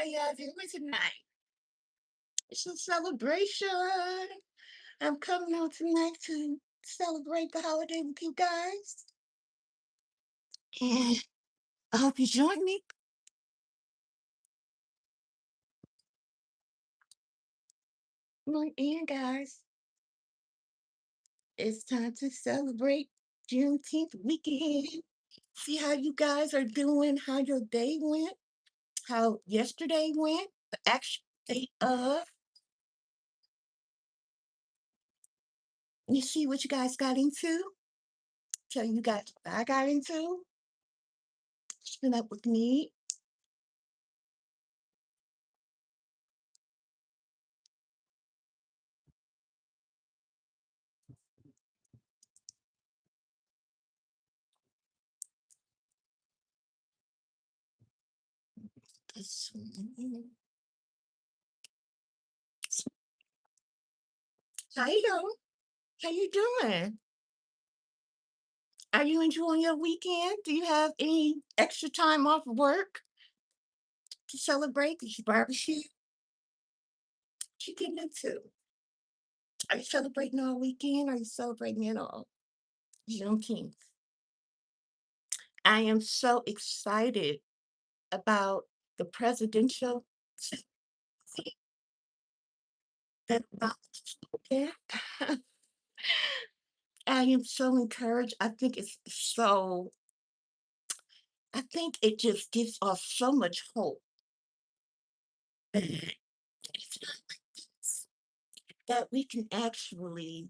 y'all doing tonight? It's a celebration. I'm coming out tonight to celebrate the holiday with you guys. And I hope you join me. Come on in, guys. It's time to celebrate Juneteenth weekend. See how you guys are doing, how your day went, how yesterday went, the actual day of. You see what you guys got into? Tell you guys what I got into. Spin up with me. This one. How you doing? How you doing? Are you enjoying your weekend? Do you have any extra time off work to celebrate? Did you barbecue? What you getting into? Are you celebrating all weekend? Or are you celebrating it all? Juneteenth. I am so excited about the presidential that yeah. I am so encouraged. I think it just gives off so much hope that that we can actually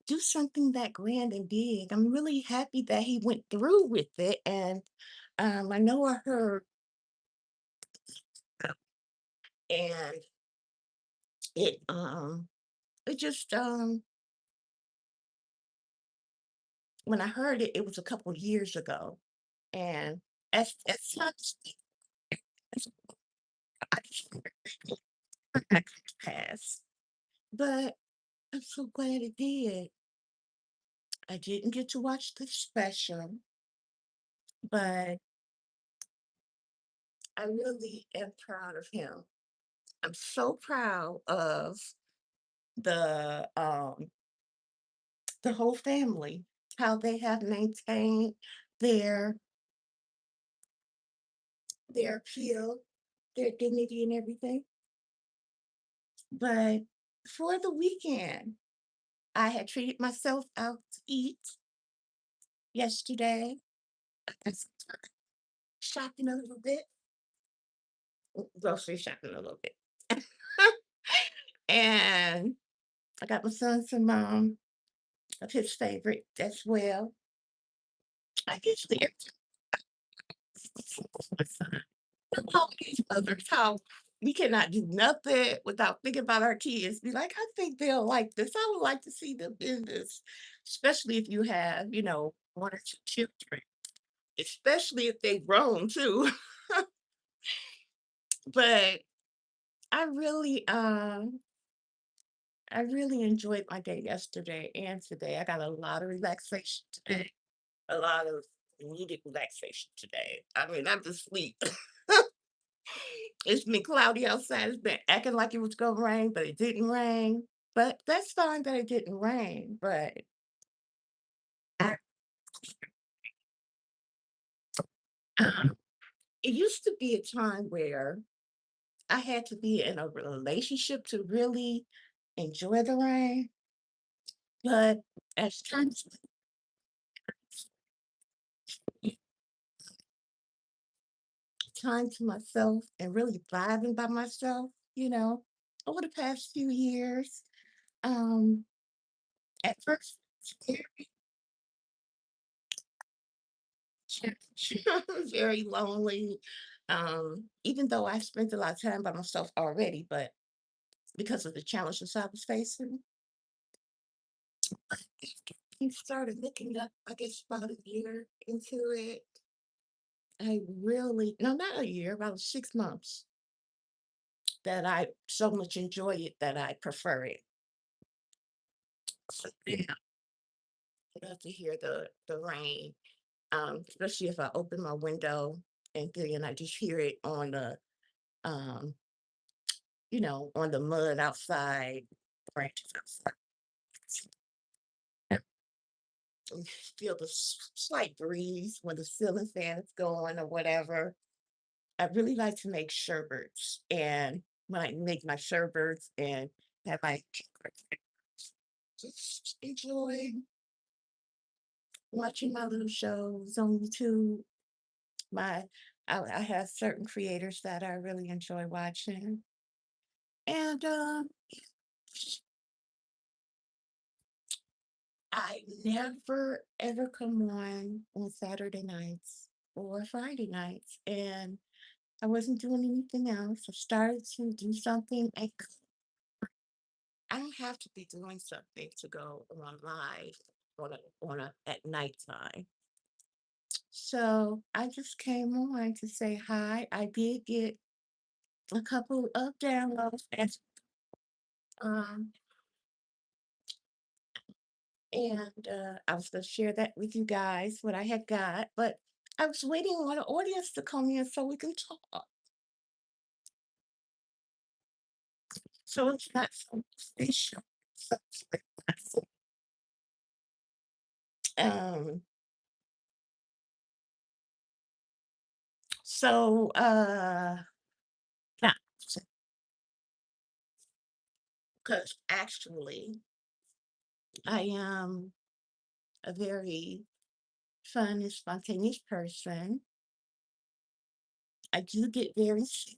do something that grand and big. I'm really happy that he went through with it, and I know I heard, and it just when I heard it, it was a couple years ago, and as such, as I just pass. But I'm so glad it did. I didn't get to watch the special, but I really am proud of him. I'm so proud of the um the whole family, how they have maintained their their appeal, their dignity and everything. But for the weekend, I had treated myself out to eat yesterday. I did some shopping a little bit, grocery shopping a little bit. And I got my son some of his favorite as well. I usually my son. All these others, how we cannot do nothing without thinking about our kids. Be like, I think they'll like this. I would like to see them in this, especially if you have, one or two children, especially if they grown too. But I really, I really enjoyed my day yesterday and today. I got a lot of relaxation today, a lot of needed relaxation today. I mean, I'm just asleep. It's been cloudy outside. It's been acting like it was gonna rain, but it didn't rain. But that's fine that it didn't rain. But I, it used to be a time where I had to be in a relationship to really enjoy the rain. But as time to myself and really vibing by myself, over the past few years, um, at first, very lonely. Even though I spent a lot of time by myself already, but because of the challenges I was facing, he started looking up, I guess about a year into it. I really, no, not a year, about 6 months that I so much enjoy it that I prefer it. So, yeah, I love to hear the rain, especially if I open my window and then I just hear it on the um, on the mud outside, branches outside. And feel the slight breeze when the ceiling fan is going or whatever. I really like to make sherbets, and when I make my sherbets and have my just enjoy watching my little shows on YouTube. My I have certain creators that I really enjoy watching, and I never ever come on Saturday nights or Friday nights, and I wasn't doing anything else. I started to do something. I don't have to be doing something to go on live on a at nighttime. So I just came on to say hi. I did get a couple of downloads, um, and I was going to share that with you guys what I had got, but I was waiting on the audience to come in so we can talk. So it's not so official. So it's like Um, so now, because actually I am a very fun and spontaneous person. I do get very serious.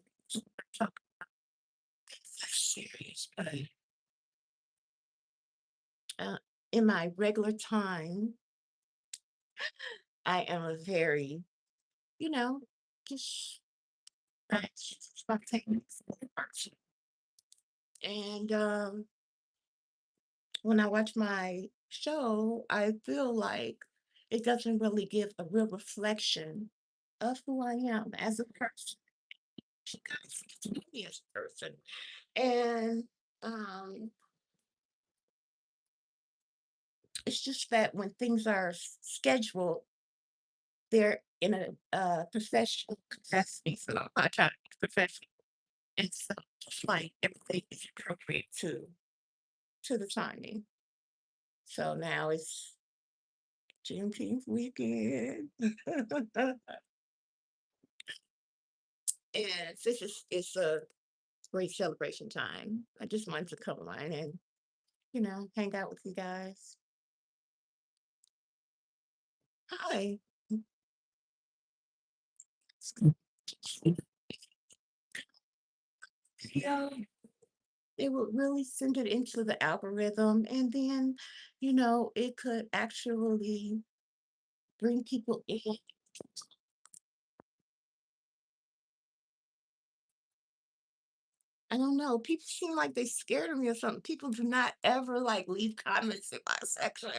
Talk serious, but uh, in my regular time, I am a very, you know, just spontaneous person. And when I watch my show, I feel like it doesn't really give a real reflection of who I am as a person. You guys get to know me as a person. And um, it's just that when things are scheduled, they're in a professional capacity. So I try to be professional. And so just like everything is appropriate to the timing. So now it's Juneteenth weekend. And this is it's a great celebration time. I just wanted to come on and, hang out with you guys. Hi. Yeah, it would really send it into the algorithm, and then, it could actually bring people in. I don't know. People seem like they scared of me or something. People do not ever like leave comments in my section.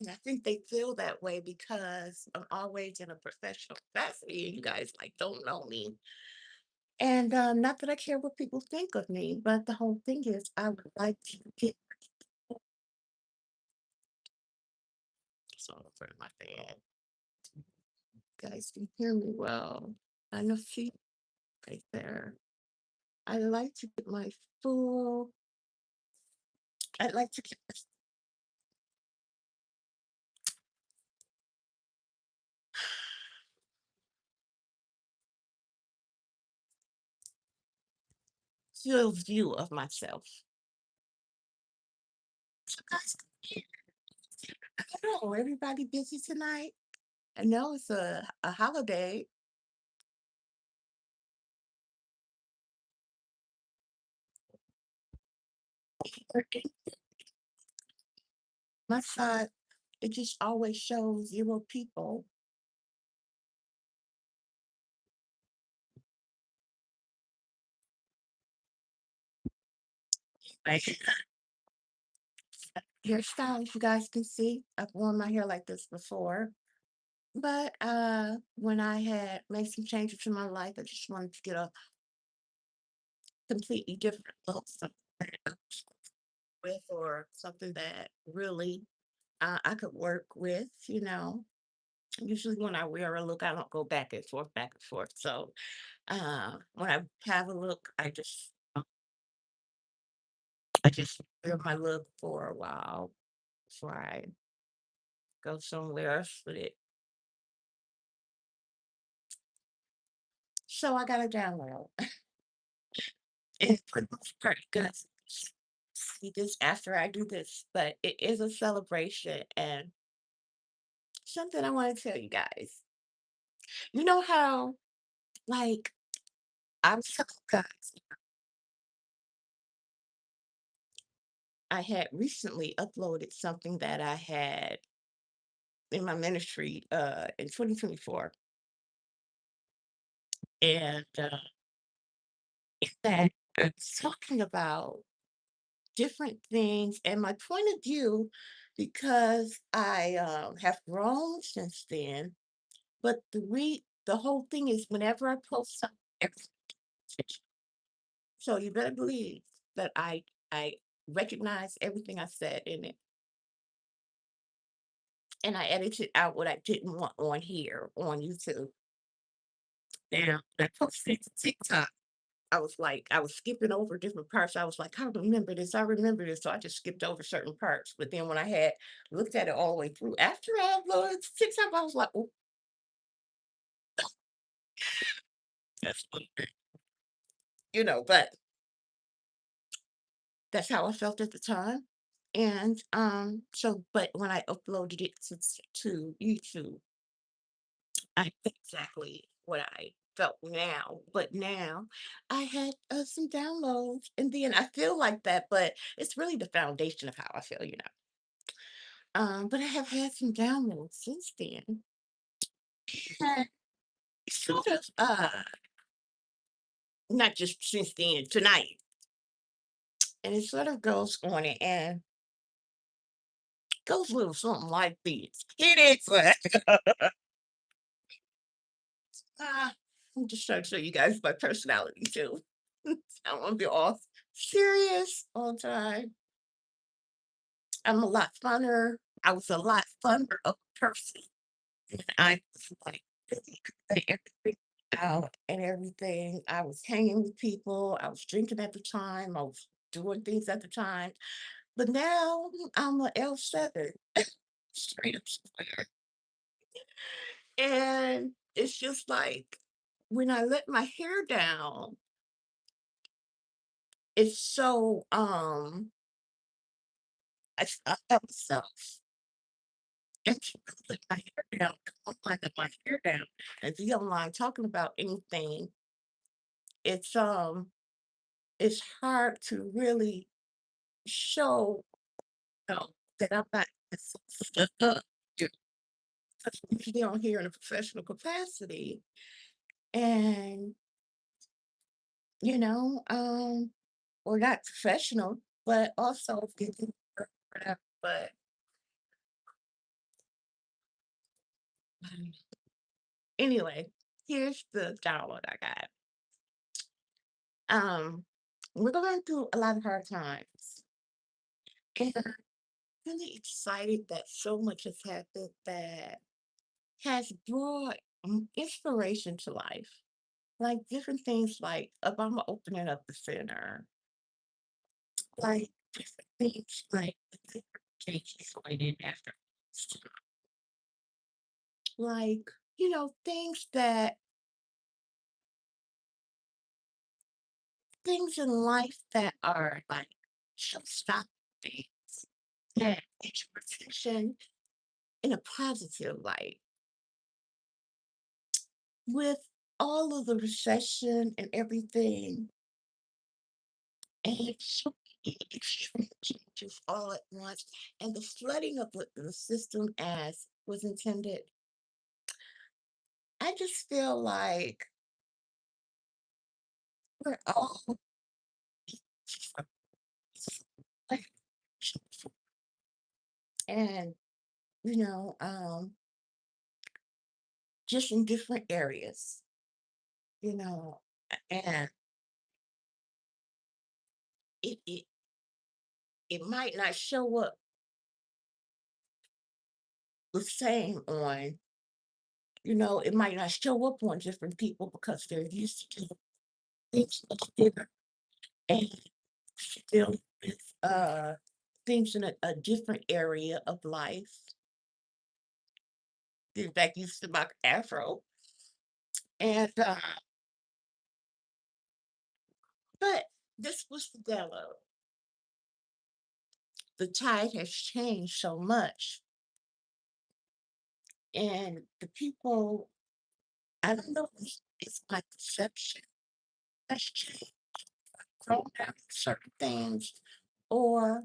And I think they feel that way because I'm always in a professional capacity and you guys like don't know me. And not that I care what people think of me, but the whole thing is I would like to get some for my fan. You guys can hear me well. I know see right there. I like to get my full I'd like to get my full view of myself. So guys, I don't know, everybody busy tonight? I know it's a holiday. Working. My side, it just always shows 0 people. Like hairstyle, if you guys can see. I've worn my hair like this before. But when I had made some changes in my life, I just wanted to get a completely different look, something that I could with or something that really I could work with. Usually when I wear a look, I don't go back and forth. So when I have a look, I just wear my look for a while before I go somewhere else with it. So I got a download. And for the most part, because see this after I do this, but it is a celebration and something I want to tell you guys. You know how, like, I'm so guys, I had recently uploaded something that I had in my ministry in 2024. And in that I'm talking about different things and my point of view because I have grown since then. But the whole thing is whenever I post something, everything changes. So you better believe that I recognize everything I said in it, and I edited out what I didn't want on here on YouTube. Now, when I posted to TikTok, I was skipping over different parts. I was like, I remember this. So I just skipped over certain parts. But then when I had looked at it all the way through, after I uploaded to TikTok, I was like, oh, that's what but that's how I felt at the time. And so but when I uploaded it to YouTube, I know exactly what I felt now. But now I had some downloads, and then I feel like that, but it's really the foundation of how I feel. But I have had some downloads since then. And it sort of not just since then, tonight. And it sort of goes on it and goes a little something like this. It is ah, I'm just trying to show you guys my personality too. I don't want to be all serious all the time. I'm a lot funner. I was a lot funner of a person. And I was like really cutting everything out and everything. I was hanging with people. I was drinking at the time. I was doing things at the time. But now I'm a L7. Straight up square. And it's just like when I let my hair down, it's so I felt myself. And she would let my hair down, come online, let my hair down, and be online talking about anything. It's it's hard to really show that I'm not stuck up. Because usually on here in a professional capacity. And, you know, or not professional, but also getting whatever. But um, anyway, here's the download I got. We're going through a lot of hard times. And I'm really excited that so much has happened that has brought inspiration to life. Like different things like Obama opening up the center, like different things like the different changes going in after. Like, things in life that are like showstopper things that get your attention in a positive light. With all of the recession and everything, and so many extreme changes all at once, and the flooding of the system as was intended, I just feel like we're all and you know, just in different areas, you know, and it it it might not show up the same on It might not show up on different people because they're used to things much bigger and still with things in a different area of life. Get back used to my afro. And but this was the download. The tide has changed so much. And the people, I don't know if it's my perception has changed, grown down certain things, or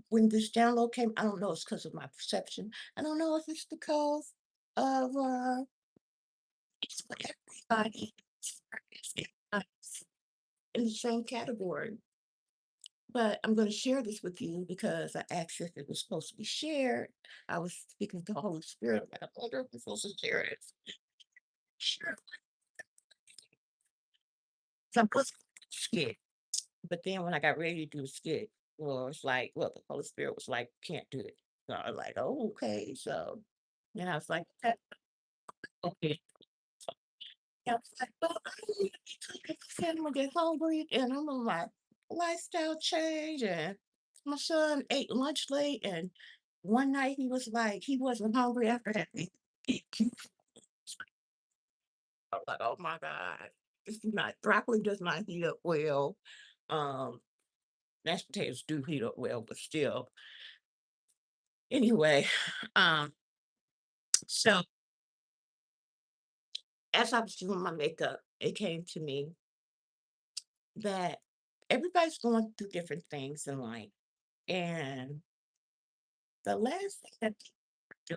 when this download came, I don't know, it's because of my perception. I don't know if it's because of it's for everybody. It's in the same category. But I'm going to share this with you because I asked if it was supposed to be shared. I was speaking to the Holy Spirit. I wonder if I'm supposed to share it. Sure. So I was scared. But then when I got ready to do the skit, well, it's like, well, the Holy Spirit was like, can't do it. So I was like, oh, okay. So then I was like, "Okay." Okay. Yeah, I was like, well, I don't need to be cooking for family get hungry. And I'm on my lifestyle change. And my son ate lunch late. And one night he was like, he wasn't hungry after that. I was like, oh my God. This is not, broccoli does not heat up well. Um, Mashed potatoes do heat up well, but still. Anyway, um, so as I was doing my makeup, it came to me that everybody's going through different things in life. And the last thing that people do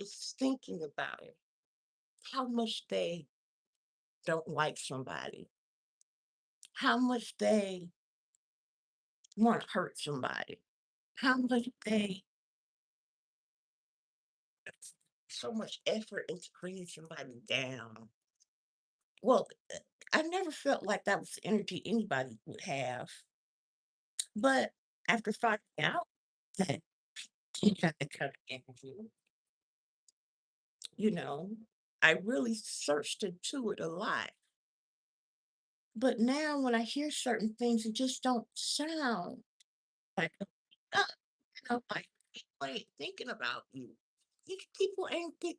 is thinking about it, how much they don't like somebody, how much they want to hurt somebody, how much they so much effort into bringing somebody down. Well, I never felt like that was the energy anybody would have. But after finding out that he had the kind of energy, you know, I really searched into it a lot. But now when I hear certain things, it just don't sound like, uh, like people ain't thinking about you.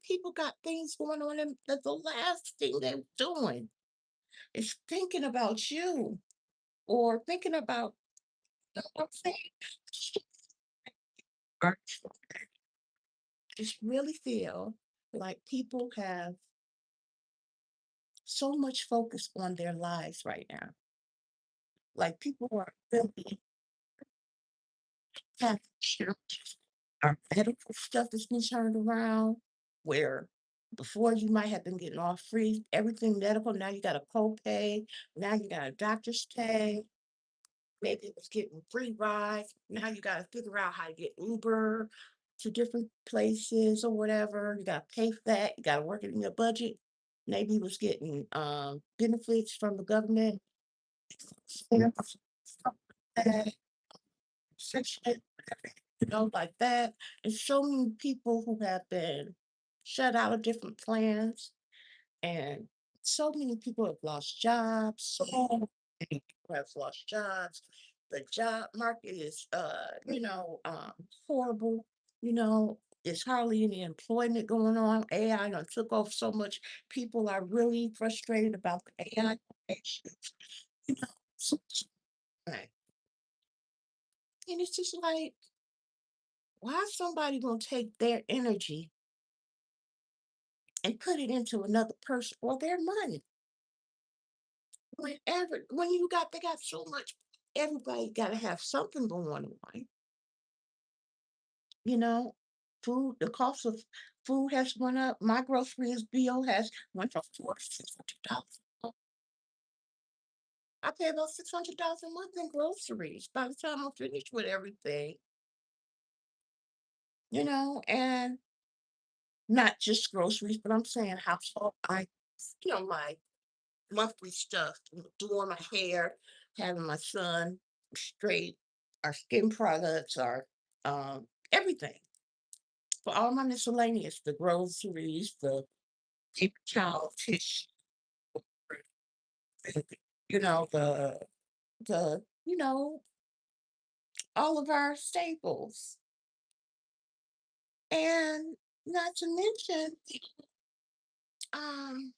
People got things going on and that the last thing they're doing is thinking about you or thinking about, you know what I'm saying? I just really feel like people have so much focus on their lives right now. Like people are really having challenges. Our medical stuff has been turned around where before you might have been getting all free, everything medical. Now you got a copay. Now you got a doctor's pay. Maybe it was getting free rides. Now you got to figure out how to get Uber to different places or whatever. You got to pay for that. You got to work it in your budget. Maybe it was getting benefits from the government. Stamps, stuff like that, Section 8, like that. And so many people who have been shut out of different plans, and so many people have lost jobs. So many people have lost jobs. The job market is, horrible. There's hardly any employment going on. AI done took off so much. People are really frustrated about the AI issues. You know, so, right. And it's just like, why is somebody gonna take their energy and put it into another person or their money? When they got so much, everybody gotta have something going on, you know? Food, the cost of food has went up. My groceries bill has went from $400 to $600. I pay about $600 a month in groceries by the time I'm finished with everything, and not just groceries, but I'm saying household items, my monthly stuff, doing my hair, having my son straight, our skin products, our everything. for all my miscellaneous, the groceries, the paper towel, tissue, you know, the all of our staples. And not to mention, um,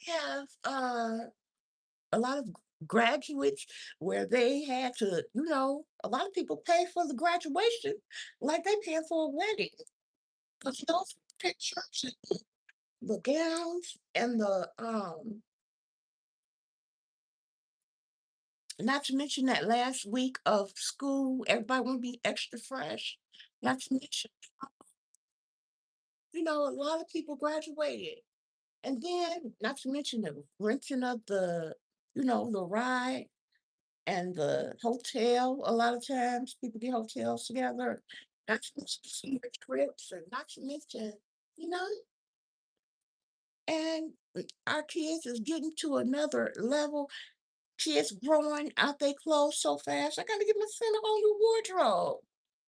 have a lot of graduates where they had to, a lot of people pay for the graduation like they paying for a wedding. Because those pictures and the gowns and not to mention that last week of school, everybody want to be extra fresh. Not to mention, a lot of people graduated. And then, not to mention the renting of the ride and the hotel. A lot of times people get hotels together. Not to mention senior trips, and not to mention, you know, and our kids is getting to another level. Kids growing out their clothes so fast. I gotta get my son a whole new wardrobe.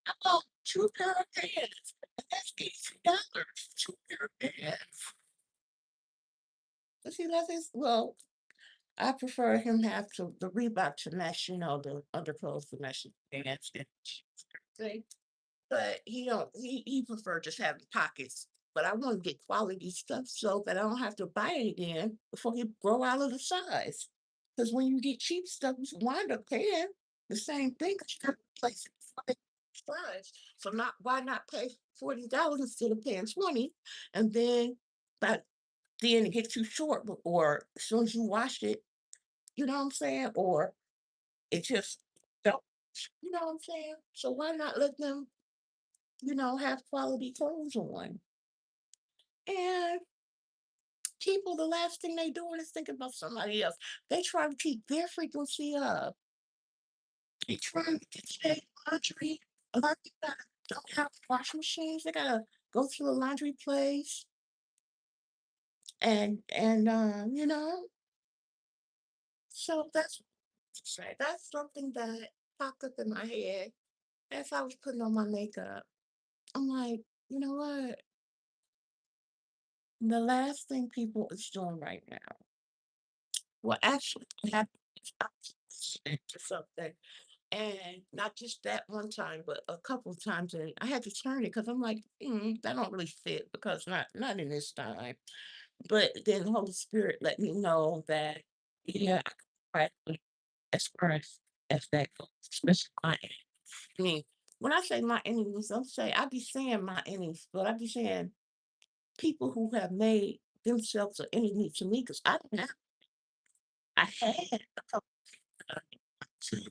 I bought two pair of pants. And that's $82. Two pair of pants. But see, that's his, well, I prefer him have to the Reebok to match, the underclothes to match the pants and everything. But he preferred just having pockets. But I want to get quality stuff so that I don't have to buy it again before he grow out of the size. Because when you get cheap stuff, you wind up paying the same thing 'cause you got to replace it for the size. So why not pay $40 instead of paying 20, and but then it gets too short, or as soon as you wash it, you know what I'm saying, or it just don't. You know what I'm saying? So why not let them have quality clothes on? And people, the last thing they doing is thinking about somebody else. They try to keep their frequency up. They trying to get their laundry. A lot of people don't have washing machines. They gotta go to the laundry place and so that's say that's something that popped up in my head as I was putting on my makeup. I'm like, you know what? The last thing people is doing right now, well, actually, happened is I was listening to something, and not just that one time, but a couple of times, and I had to turn it because I'm like, that don't really fit because not in this time. But then the Holy Spirit let me know that, yeah, I can practically as far as that goes, especially my enemies. I mean, when I say my enemies, don't say I be saying my enemies, but I be saying people who have made themselves an enemy to me because I don't have. I had a couple of times,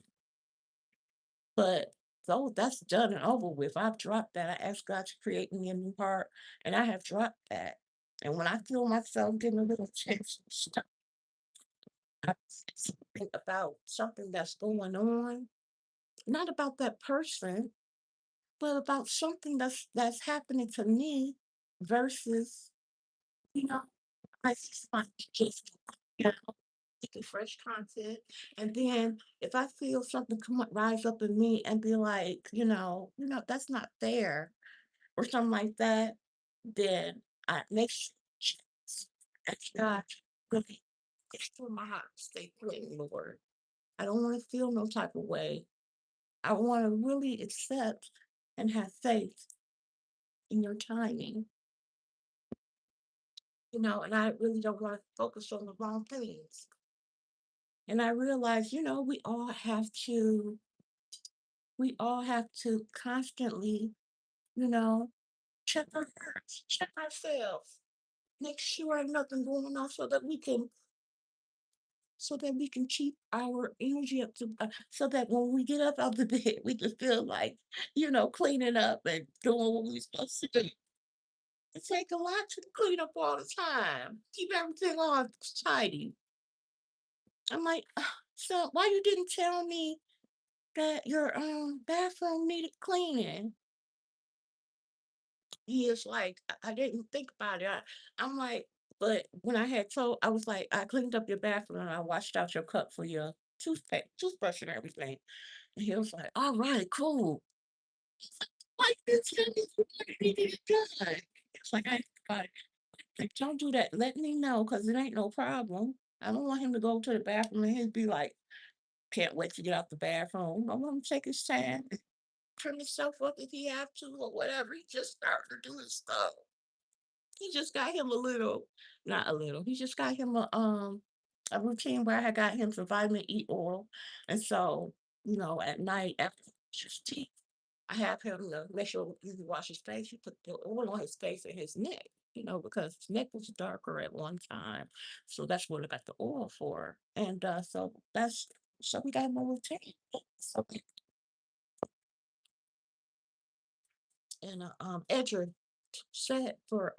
but so that's done and over with. I've dropped that. I asked God to create me a new heart, and I have dropped that. And when I feel myself getting a little tense and stuff, I think about something that's going on, not about that person, but about something that's happening to me versus, you know, I just want to just making fresh content. And then if I feel something come up, rise up in me and be like, that's not fair or something like that, then I make sure ask God to really restore my heart, stay clean, Lord. I don't want to feel no type of way. I want to really accept and have faith in your timing, and I really don't want to focus on the wrong things. And I realize, we all have to constantly, you know, check our hearts, check ourselves, make sure nothing going on so that we can keep our energy up so that when we get up out the bed, we can feel like, cleaning up and doing what we're supposed to do. It takes a lot to clean up all the time, keep everything all tidy. I'm like, so why you didn't tell me that your bathroom needed cleaning? He is like, I didn't think about it. I'm like, but when I had told, I was like, I cleaned up your bathroom and I washed out your cup for your toothpaste, toothbrush and everything. And he was like, all right, cool. Like this, need it done. It's like like, don't do that. Let me know because it ain't no problem. I don't want him to go to the bathroom and he'd be like, can't wait to get out the bathroom. I want him to take his time and trim himself up if he have to or whatever. He just started to do his stuff. He just got him a little, not a little. He just got him a routine where I had got him some vitamin E oil, and so at night after he brushes his teeth, I have him to make sure he wash his face. He put the oil on his face and his neck, because his neck was darker at one time, so that's what I got the oil for, and so we got him a routine. So and Edgar said for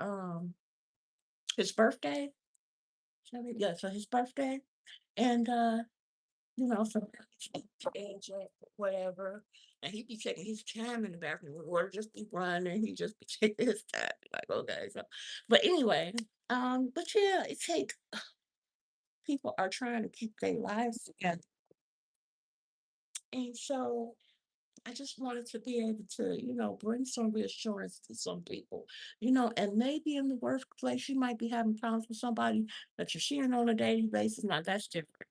his birthday. Yeah, for his birthday. And so age up, whatever. And he'd be taking his time in the bathroom. The water just be running. He just be taking his time. Like, okay, so but anyway, but yeah, it take people are trying to keep their lives together. And so I just wanted to be able to, bring some reassurance to some people, and maybe in the workplace you might be having problems with somebody that you're seeing on a daily basis. Now that's different.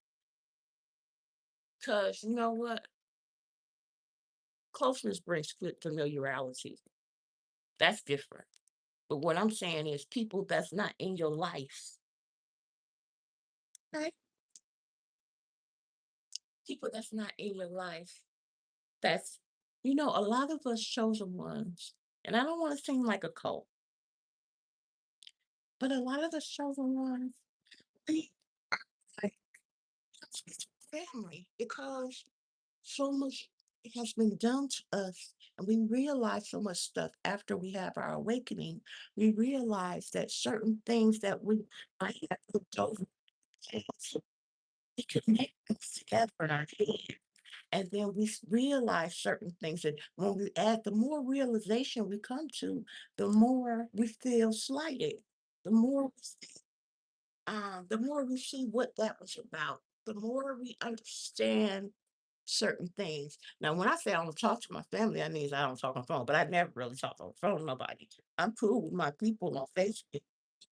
Because you know what? Closeness brings familiarity. That's different. But what I'm saying is people that's not in your life, right? People that's not in your life. That's, a lot of us chosen ones, and I don't want to seem like a cult, but a lot of us chosen ones, we like family because so much has been done to us, and we realize so much stuff after we have our awakening. We realize that certain things that we might have looked over, we connect things together in our head. And then we realize certain things. And when we add, the more realization we come to, the more we feel slighted. The more the more we see what that was about, the more we understand certain things. Now, when I say I don't talk to my family, that means I don't talk on the phone, but I never really talk on the phone to nobody. I'm cool with my people on Facebook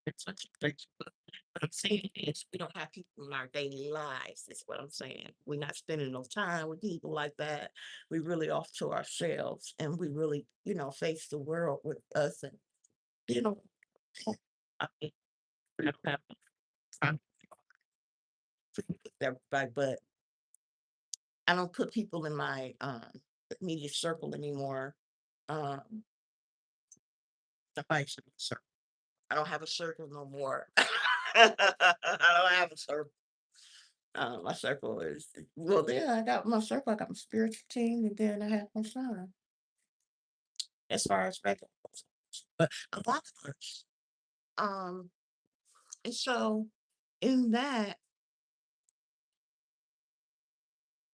and such things. But what I'm saying is we don't have people in our daily lives, is what I'm saying. We're not spending no time with people like that. We really off to ourselves and we really, face the world with us and you know, I mean, I don't have time for everybody, but I don't put people in my immediate circle anymore. Um, Somebody's in my circle. I don't have a circle no more. I don't have a circle. My circle is well. Then I got my circle. I got my spiritual team, and then I have my son. As far as regular, but a lot of us. Um, and so in that,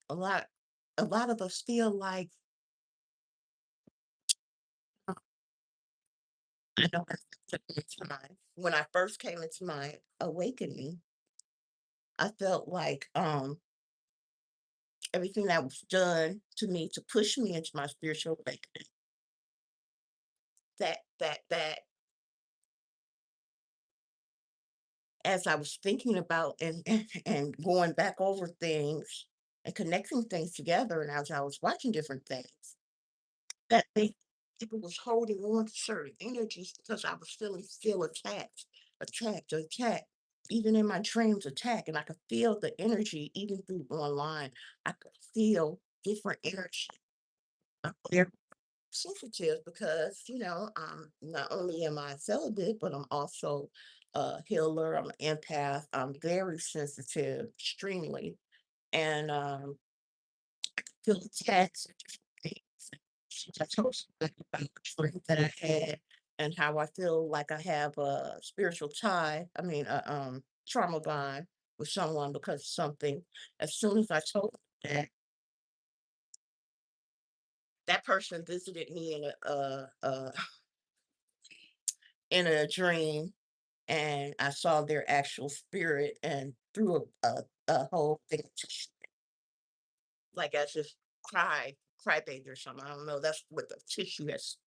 a lot, a lot of us feel like uh, I know I took my time. When I first came into my awakening, I felt like everything that was done to me to push me into my spiritual awakening. That as I was thinking about and going back over things and connecting things together, and as I was watching different things, that people was holding on to certain energies because I was feeling still attacked. Even in my dreams, attack, and I could feel the energy even through online. I could feel different energy. They're sensitive because not only am I celibate, but I'm also a healer. I'm an empath. I'm very sensitive, extremely, and feel attached to different things. I told somebody about the dream that I had and how I feel like I have a spiritual tie. I mean, a trauma bond with someone because of something. As soon as I told them that, that person visited me in in a dream, and I saw their actual spirit and through a whole thing, like I just cried. crybaby or something. I don't know. That's what the tissue has.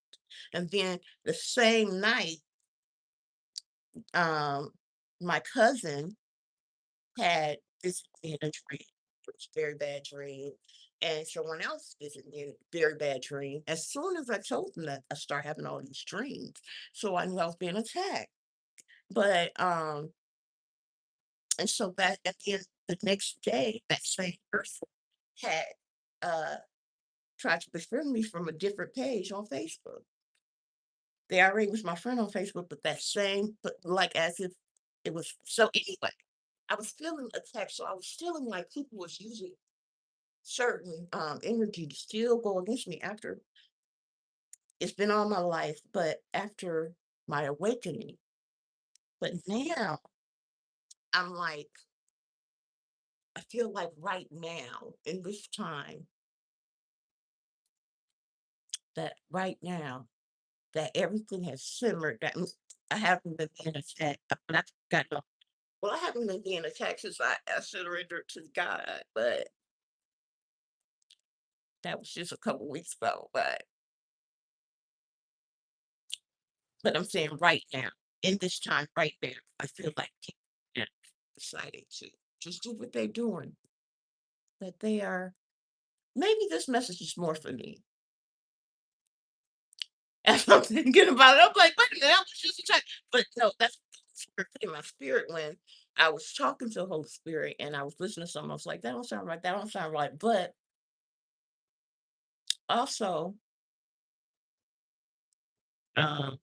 And then the same night, um, my cousin had this in a dream, it was a very bad dream, and someone else visited me in a very bad dream. As soon as I told them that, I started having all these dreams, so I knew I was being attacked. But and so that at the end, the next day, that same person had uh tried to befriend me from a different page on Facebook. They already was my friend on Facebook, but that same, but like as if it was so anyway. I was feeling attacked, so I was feeling like people was using certain energy to still go against me after it's been all my life, but after my awakening. But now I'm like, I feel like right now in this time that right now that everything has simmered. That I haven't been being attacked. But I got no. Well, I haven't been being attacked since I surrendered to God, but that was just a couple weeks ago. But I'm saying right now, in this time, right now, I feel like people have decided to just do what they're doing. That they are. Maybe this message is more for me. As I'm thinking about it, I'm like, wait a minute, that was just a time. But no, that's spirit in my spirit when I was talking to the Holy Spirit and I was listening to something. I was like, that don't sound right. That don't sound right. But also, um,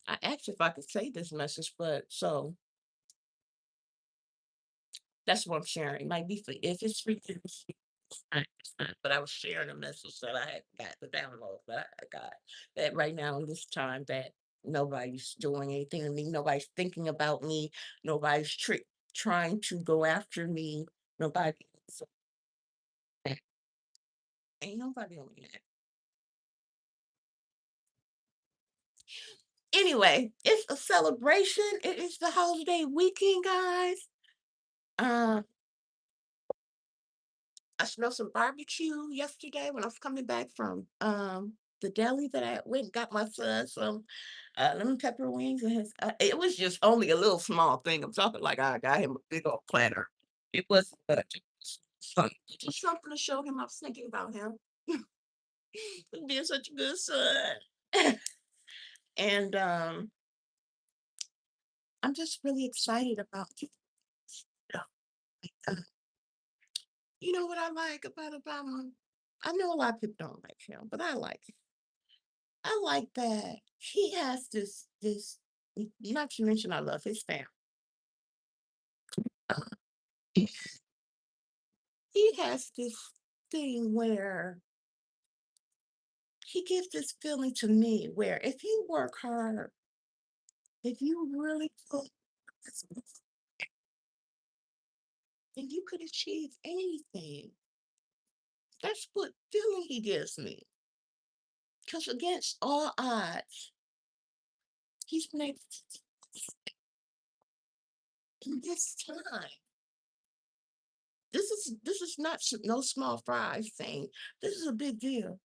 I asked if I could say this message, but so that's what I'm sharing. It might be for if it's for you, it's fine. But I was sharing a message that I had got the download that I got that right now in this time that nobody's doing anything to me, nobody's thinking about me, nobody's trying to go after me, nobody. So, ain't nobody on that. Anyway, it's a celebration. It is the holiday weekend, guys. Um, I smelled some barbecue yesterday when I was coming back from the deli that I went and got my son some lemon pepper wings and his it was just only a little small thing. I'm talking like I got him a big old platter. It was just something to show him I was thinking about him. Being such a good son. And I'm just really excited about you know, you know what I like about Obama? I know a lot of people don't like him, but I like him. I like that he has not to mention I love his family. Uh, he has this thing where he gives this feeling to me where if you work hard, if you really put then you could achieve anything. That's what feeling he gives me. Because against all odds, he's been able to in this time. This is not no small fries thing. This is a big deal.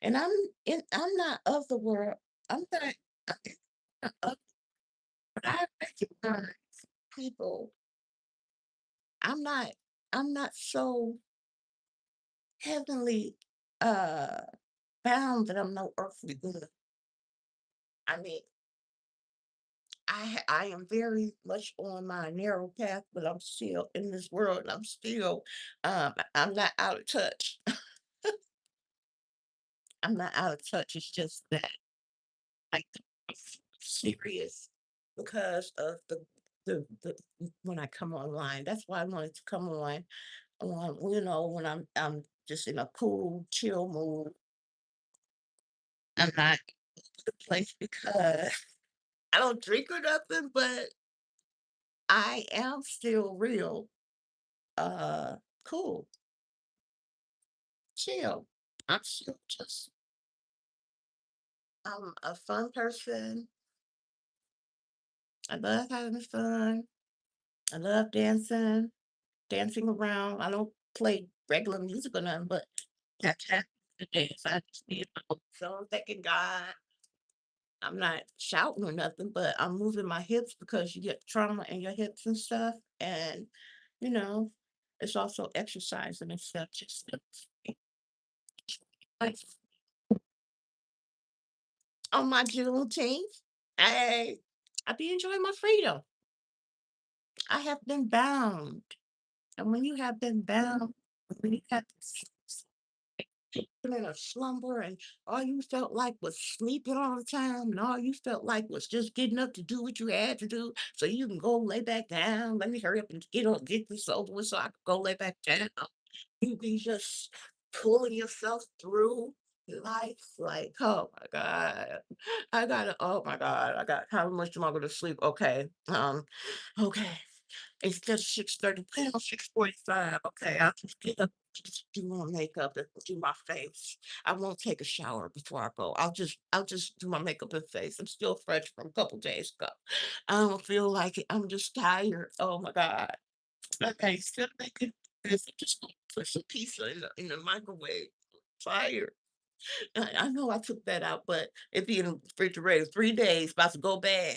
And I'm not of the world. I'm not of, but I recognize people. I'm not I'm not so heavenly uh bound that I'm no earthly good. I mean, I am very much on my narrow path, but I'm still in this world. I'm still I'm not out of touch. I'm not out of touch. It's just that like serious because of the when I come online. That's why I wanted to come on when I'm just in a cool, chill mood. I'm not in the place because I don't drink or nothing, but I am still real uh cool, chill. I'm still just I'm a fun person. I love having fun. I love dancing, dancing around. I don't play regular music or nothing, but that's the dance. I just need so I'm thanking God. I'm not shouting or nothing, but I'm moving my hips because you get trauma in your hips and stuff. And, you know, it's also exercising and stuff. Just like on my Juneteenth, I I be enjoying my freedom. I have been bound. And when you have been bound, when you have been in a slumber and all you felt like was sleeping all the time, and all you felt like was just getting up to do what you had to do so you can go lay back down. Let me hurry up and get this over with so I can go lay back down. You be just pulling yourself through life like, oh my God. Oh my God, I got how much am I gonna sleep? Okay. Okay. It's just 6:30, well, 6:45. Okay, I'll just get up, just do my makeup and do my face. I won't take a shower before I go. I'll just do my makeup and face. I'm still fresh from a couple days ago. I don't feel like it. I'm just tired. Oh my God. Okay, still making this. Just gonna put some pizza in the microwave. Tired. I know I took that out, but it be in the refrigerator 3 days, about to go bad.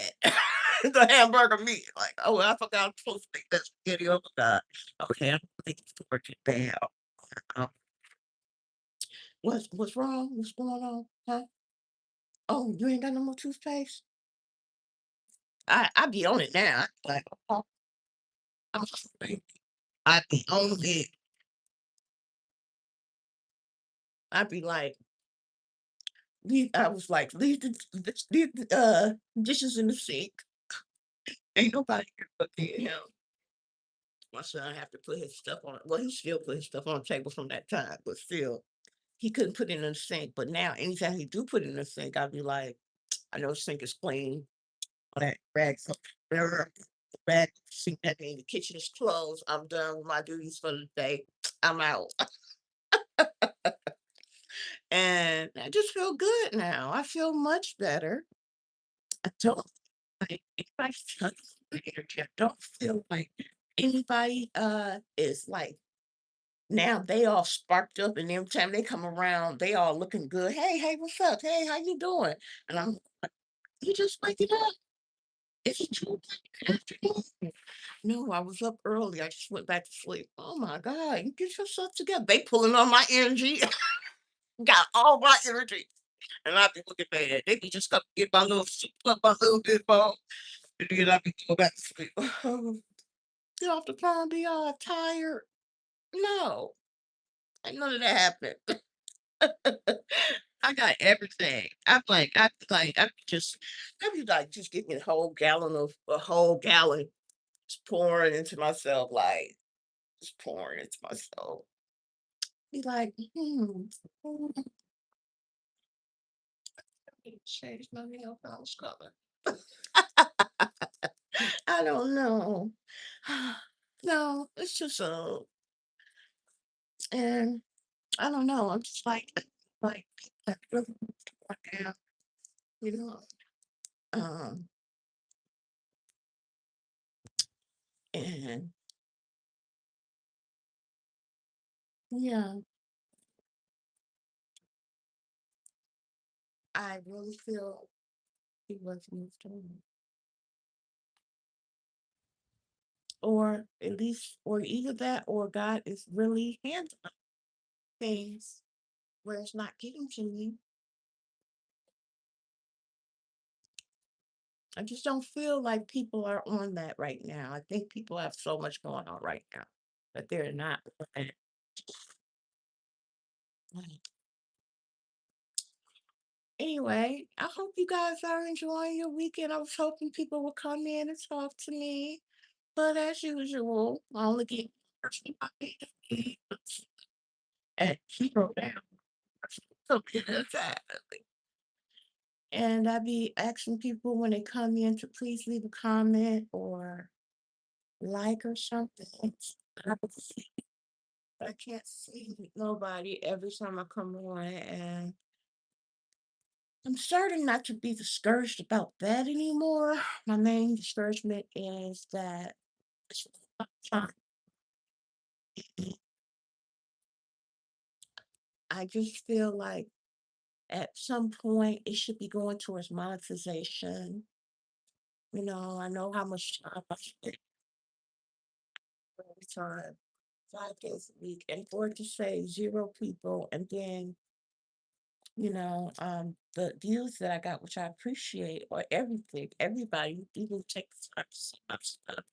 The hamburger meat, like, "Oh, I forgot I'm supposed to make that spaghetti, oh my god." Okay, I'm making storage it bad. Um, what's wrong? What's going on? Huh? Oh, you ain't got no more toothpaste? I be on it now. Like, oh, I'm sorry. I be on it. I be like, I was like, leave the dishes in the sink. Ain't nobody here but me and him. My son have to put his stuff on it. Well, he still put his stuff on the table from that time, but still, he couldn't put it in the sink. But now, anytime he do put it in the sink, I'll be like, I know the sink is clean. All that rags up there, the rag sink that in the kitchen is closed. I'm done with my duties for the day. I'm out. And I just feel good now. I feel much better. I don't like anybody's touching my energy. I don't feel like anybody is like now they all sparked up and every time they come around, they all looking good. Hey, hey, what's up? Hey, how you doing? And I'm like, you just waking up. It's 2 o'clock in the afternoon. No, I was up early. I just went back to sleep. Oh my God, you get yourself together. They pulling on my energy. Got all my energy. And I be looking bad. They be just come get my little soup up my little bit ball. And then I be go back to sleep. Get off the phone, be all tired. No, ain't none of that happened. I got everything. I be like, just give me a whole gallon, just pouring into myself, like, just pouring into myself. Be like, change my nail polish color. I don't know. No, it's just and I don't know. I'm just like, I really want to work out, you know. Um, and yeah, I really feel he was moved on. Or at least, or either that, or God is really handling things where it's not getting to me. I just don't feel like people are on that right now. I think people have so much going on right now that they're not on it. Anyway, I hope you guys are enjoying your weekend. I was hoping people would come in and talk to me, but as usual, I only get person I need at 0 down. So and I be asking people when they come in to please leave a comment or like or something. I can see- I can't see nobody every time I come on, and I'm starting not to be discouraged about that anymore. My main discouragement is that I just feel like at some point it should be going towards monetization. I know how much time I spend all the time, 5 days a week, and for it to say zero people, and then the views that I got, which I appreciate, or everything, everybody, even take the time to see my stuff,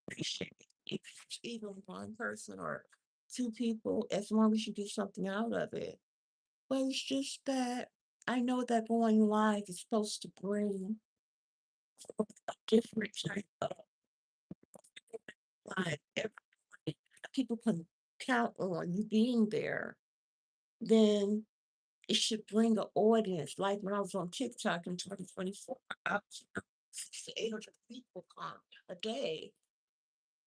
appreciate it. If it's even one person or two people, as long as you get something out of it. But it's just that I know that going live is supposed to bring a different type of live. Everybody, people can count on you being there. Then it should bring an audience. Like when I was on TikTok in 2024, I was 800 people come a day.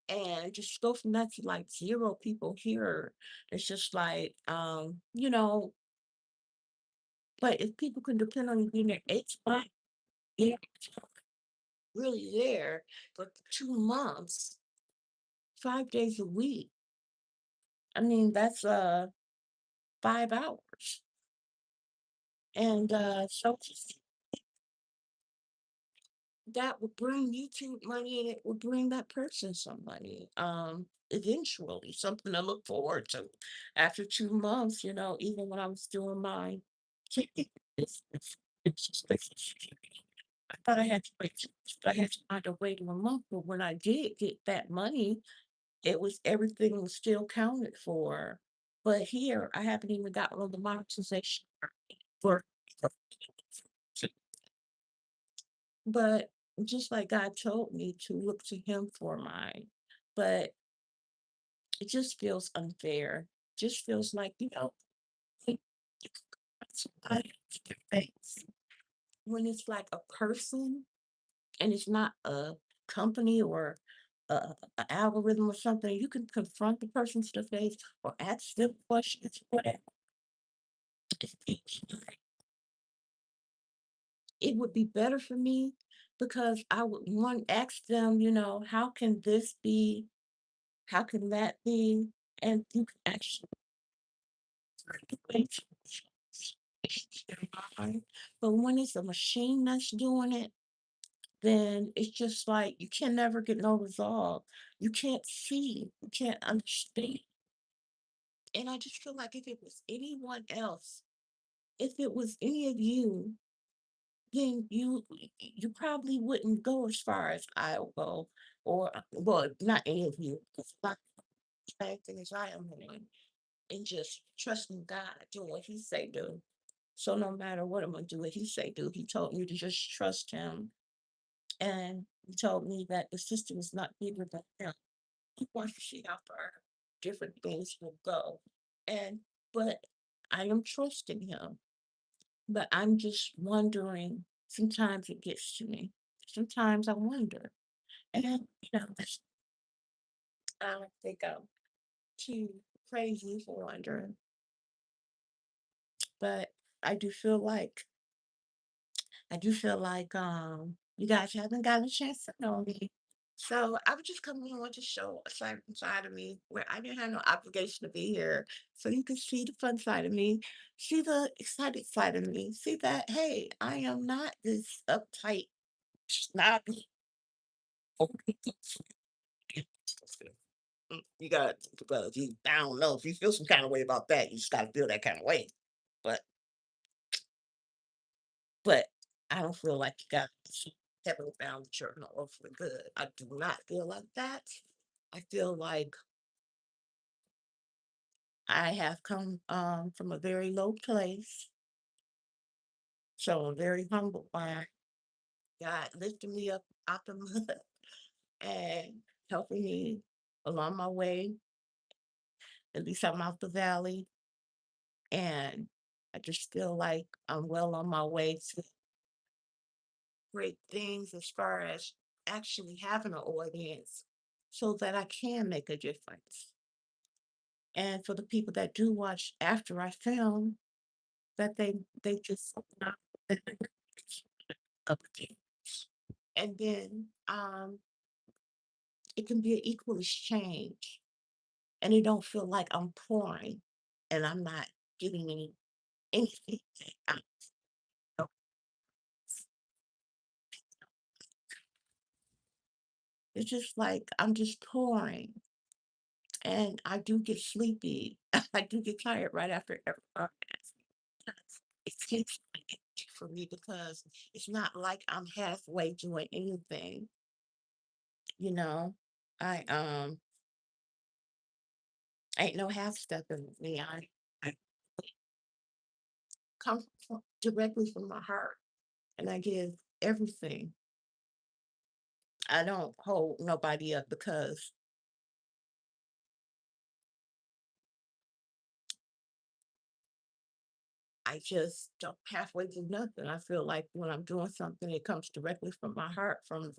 And just go from that to like zero people here. It's just like, but if people can depend on you being there 8 months, yeah, really there for 2 months, 5 days a week. I mean, that's 5 hours. And so that would bring YouTube money and it would bring that person some money. Eventually, something to look forward to. After 2 months, even when I was doing my ticket business, it's just like I thought I had to wait. I had to find a wait a month, but when I did get that money, it was everything was still counted for. But here, I haven't even gotten on the monetization for. But just like God told me to look to him for mine. But it just feels unfair. Just feels like, like, you could find somebody else to face. When it's like a person and it's not a company or a algorithm or something, you can confront the person to the face or ask them questions, whatever. It would be better for me because I would one ask them, how can this be? How can that be? And you can actually manipulate their mind. But when it's a machine that's doing it, then it's just like you can never get no resolve. You can't see, you can't understand. And I just feel like if it was anyone else, if it was any of you, then you probably wouldn't go as far as I'll go, or well, not any of you, because not the same thing as I am doing, and just trusting God, doing what He say do. So no matter what I'm gonna do, what He say do, He told me to just trust Him, and He told me that the system is not bigger than Him. He wants to see how far different things will go, and but I am trusting Him. But I'm just wondering, sometimes it gets to me. Sometimes I wonder. And, I don't think I'm too crazy for wondering, but I do feel like you guys haven't gotten a chance to know me. So I was just coming on to show a certain side of me where I didn't have no obligation to be here. So you can see the fun side of me, see the excited side of me, see that, hey, I am not this uptight, snobby. You got, well, if you, I don't know, if you feel some kind of way about that, you just got to feel that kind of way. But, but I don't feel like you got to heaven bound that you're no for good. I do not feel like that. I feel like I have come from a very low place, so I'm very humbled by God lifting me up out the mud and helping me along my way. At least I'm out the valley, and I just feel like I'm well on my way to great things as far as actually having an audience so that I can make a difference. And for the people that do watch after I film, that they just not up again. And then it can be an equal exchange, and it don't feel like I'm pouring and I'm not getting anything out. So it's just like I'm just pouring, and I do get sleepy. I do get tired right after every broadcast. It takes my energy for me because it's not like I'm halfway doing anything, you know. I ain't no half stepping with me. I come directly from my heart, and I give everything. I don't hold nobody up because I just don't halfway do nothing. I feel like when I'm doing something, it comes directly from my heart, from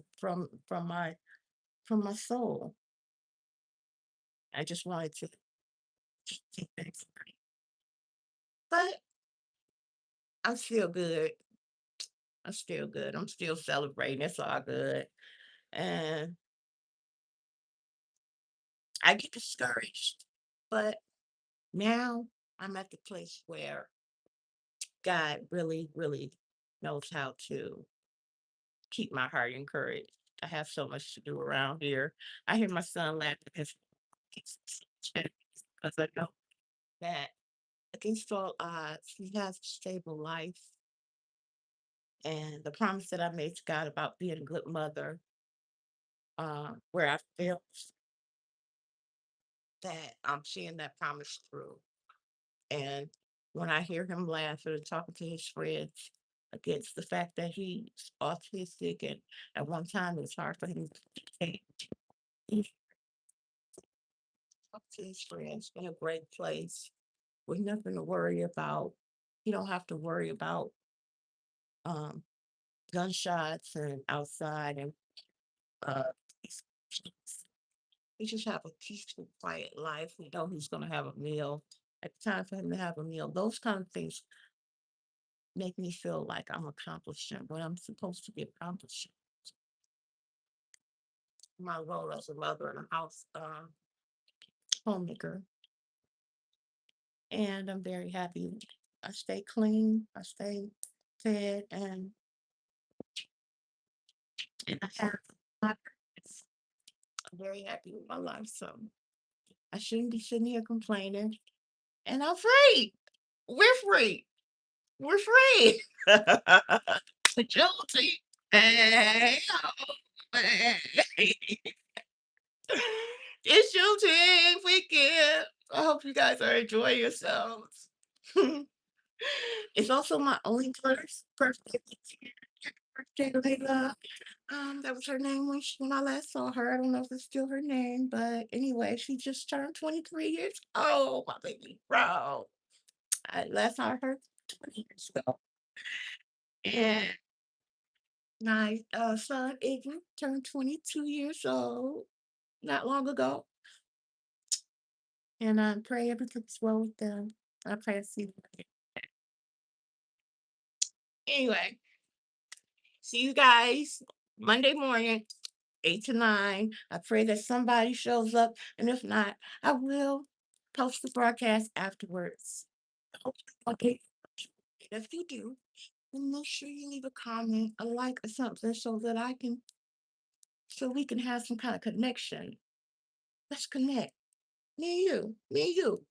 my soul. I just wanted to keep that straight. But I'm still good. I'm still good. I'm still celebrating. It's all good. And I get discouraged. But now I'm at the place where God really, really knows how to keep my heart encouraged. I have so much to do around here. I hear my son laughing because I know that against all odds, he has a stable life. And the promise that I made to God about being a good mother, where I failed, that I'm seeing that promise through. And when I hear him laughing and talking to his friends against the fact that he's autistic, and at one time it's hard for him to communicate, he talks to his friends in a great place with nothing to worry about. You don't have to worry about um, gunshots and outside and uh, he just have a peaceful, quiet life. We know he's going to have a meal. At the time for him to have a meal, those kind of things make me feel like I'm accomplishing what I'm supposed to be accomplishing. My role as a mother and a house homemaker, and I'm very happy. I stay clean, I stay fed, and I have my purpose. I'm very happy with my life, so I shouldn't be sitting here complaining. And I'm free. We're free. We're free. Agility. Hey, oh, hey. It's your team weekend. I hope you guys are enjoying yourselves. It's also my only daughter's birthday weekend. Happy birthday, Layla. That was her name when I last saw her. I don't know if it's still her name, but anyway, she just turned 23 years old. My baby bro. I last saw her 20 years ago. And my son Adrian turned 22 years old not long ago. And I pray everything's well with them. I pray to see them again. Anyway, see you guys Monday morning, 8 to 9. I pray that somebody shows up. And if not, I will post the broadcast afterwards. Okay. If you do, then make sure you leave a comment, a like, or something so we can have some kind of connection. Let's connect. Me and you. Me and you.